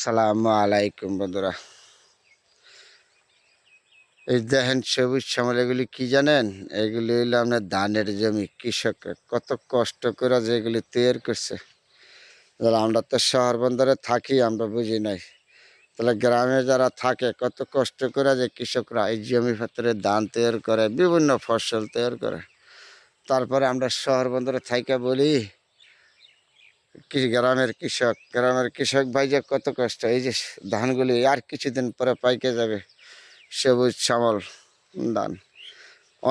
আসসালামু আলাইকুম বন্ধুরা। এই দেখেন সবুজ শ্যামল, এগুলি কি জানেন? এগুলি হইলো আপনার ধানের জমি। কৃষকরা কত কষ্ট করে যে এগুলি তৈরি করছে। তাহলে আমরা তো শহর বন্দরে থাকি, আমরা বুঝি নাই। তাহলে গ্রামে যারা থাকে কত কষ্ট করে যে কৃষকরা এই জমি পাত্রে ধান তৈরি করে, বিভিন্ন ফসল তৈরি করে। তারপরে আমরা শহর বন্দরে থাইকা বলি কি গ্রামের কৃষক ভাই যে কত কষ্ট। এই যে ধানগুলি আর কিছুদিন পরে পাইকে যাবে, সবুজ শ্যামল ধান।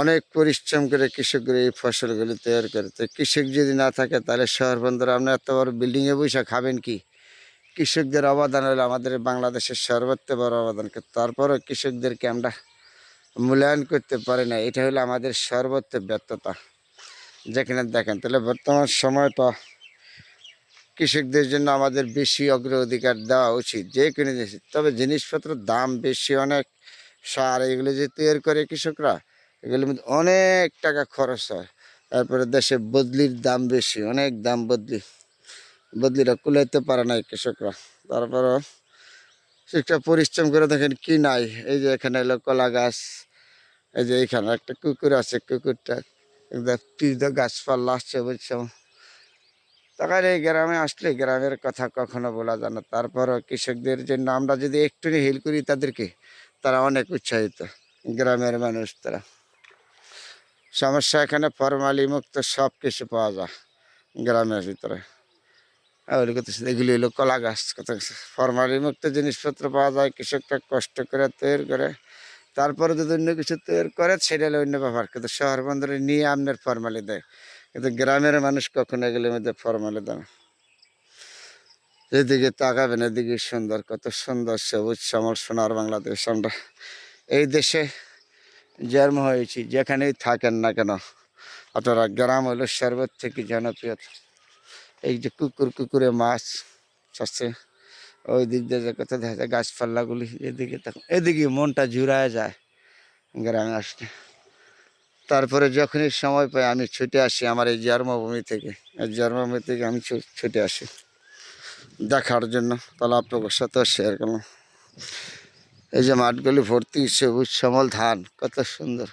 অনেক পরিশ্রম করে কৃষকগুলো এই ফসলগুলি তৈরি করে। তো কৃষক যদি না থাকে তাহলে শহর বন্দরে আপনি এত বড় বিল্ডিংয়ে বসে খাবেন কি? কৃষকদের অবদান হলো আমাদের বাংলাদেশের সর্বোচ্চ বড় অবদান, কিন্তু তারপরেও কৃষকদেরকে আমরা মূল্যায়ন করতে পারি না। এটা হলো আমাদের সর্বোচ্চ ব্যর্থতা। যেখানে দেখেন, তাহলে বর্তমান সময়টা কৃষকদের জন্য আমাদের বেশি অগ্রাধিকার দেওয়া উচিত যে কোনো জিনিস। তবে জিনিসপত্রের দাম বেশি অনেক। সার এগুলো যে তৈরি করে কৃষকরা, এগুলোর মধ্যে অনেক টাকা খরচ হয়। তারপরে দেশে বদলির দাম বেশি, অনেক দাম বদলিরা কুলাইতে পারে না কৃষকরা। তারপরও একটা পরিশ্রম করে দেখেন কি নাই। এই যে এখানে এলো কলা গাছ, এই যে এইখানে একটা কুকুর আছে, কুকুরটা গাছপালা আসছে বুঝছো। তখন এই গ্রামে আসলে গ্রামের কথা কখনো বলা যায় না। তারপরও কৃষকদের জন্য আমরা যদি একটু হেল্প করি তাদেরকে, তারা অনেক উৎসাহিত। গ্রামের মানুষ তারা সমস্যা, এখানে ফরমালি মুক্ত সব কিছু পাওয়া যায় গ্রামের ভিতরে। এগুলি হলো কলা গাছ, কত ফরমালি মুক্ত জিনিসপত্র পাওয়া যায়। কৃষকটা কষ্ট করে তৈরি করে, তারপরে যদি অন্য কিছু তৈরি করে সেটা হলো অন্য ব্যাপার। কিন্তু শহর বন্দরে নিয়ে আপনার ফরমালি দেয়, কিন্তু গ্রামের মানুষ কখনো এগুলির মধ্যে ফরমালি দেয় না। এদিকে তাকাবেন, এদিকে সুন্দর, কত সুন্দর সবুজ শ্যামল সোনার বাংলাদেশ। আমরা এই দেশে জন্ম হয়েছি, যেখানেই থাকেন না কেন আপনারা, গ্রাম হলো সর্বোচ্চ জনপ্রিয়। এই যে কুকুরে মাছ চাচ্ছে, ওই দিক দিয়ে যে কথা দেখা যায় গাছপালাগুলি, এদিকে তখন এদিকে মনটা জুড়ায় যায় গ্রামে আসলে। তারপরে যখনই সময় পাই আমি ছুটে আসি আমার এই জন্মভূমি থেকে। এই জন্মভূমি থেকে আমি ছুটে আসি দেখার জন্য। তাহলে আপনাদের সাথেও শেয়ার করলাম। এই যে মাঠগুলি ভর্তি সবুজ শ্যামল ধান, কত সুন্দর।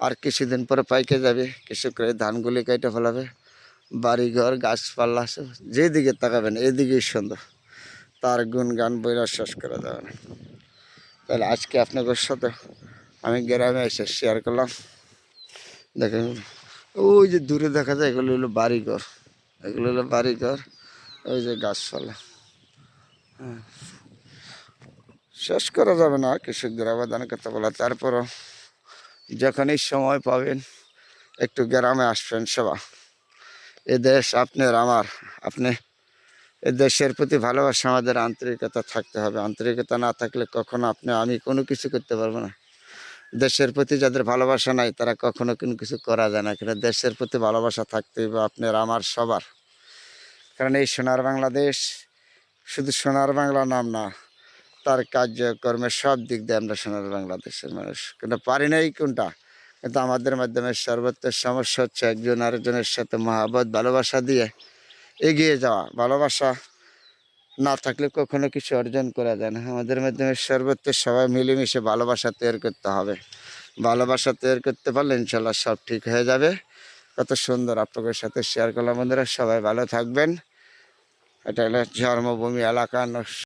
আর কিছুদিন পরে পাইকে যাবে, কৃষকরা এই ধানগুলি কেটে ফেলাবে। বাড়িঘর গাছপালা সব যেদিকে তাকাবেন এদিকেই সুন্দর, তার গুণগান বইরা শেষ করা যাবে না। তাহলে আজকে আপনাদের সাথে আমি গ্রামে এসে শেয়ার করলাম। দেখেন ওই যে দূরে দেখা যায়, এগুলো হলো বাড়িঘর, এগুলো হলো বাড়িঘর। ওই যে গাছপালা, হ্যাঁ, শেষ করা যাবে না কৃষকদের অবদানের কথা বলা। তারপরও যখনই সময় পাবেন একটু গ্রামে আসবেন সবা। এ দেশ আপনার আমার, আপনি এ দেশের প্রতি ভালোবাসা, আমাদের আন্তরিকতা থাকতে হবে। আন্তরিকতা না থাকলে কখনো আমি কোনো কিছু করতে পারবো না। দেশের প্রতি যাদের ভালোবাসা নাই তারা কখনো কোনো কিছু করা যায় না। কিন্তু দেশের প্রতি ভালোবাসা থাকতে হবে আপনার আমার সবার। কারণ এই সোনার বাংলাদেশ শুধু সোনার বাংলা নাম না, তার কার্যকর্মের সব দিক দিয়ে আমরা সোনার বাংলাদেশের মানুষ। কিন্তু পারি নাই কোনটা, কিন্তু আমাদের মাধ্যমে সর্বোচ্চ সমস্যা হচ্ছে একজন আরেকজনের সাথে মহাব্বত ভালোবাসা দিয়ে এগিয়ে যাওয়া। ভালোবাসা না থাকলে কখনো কিছু অর্জন করা যায় না। আমাদের মাধ্যমে সর্বোচ্চ সবাই মিলেমিশে ভালোবাসা তৈরি করতে হবে। ভালোবাসা তৈরি করতে পারলে ইনশাল্লাহ সব ঠিক হয়ে যাবে। কত সুন্দর আপনাদের সাথে শেয়ার করলাম বন্ধুরা। সবাই ভালো থাকবেন। এটা হলো জন্মভূমি এলাকা।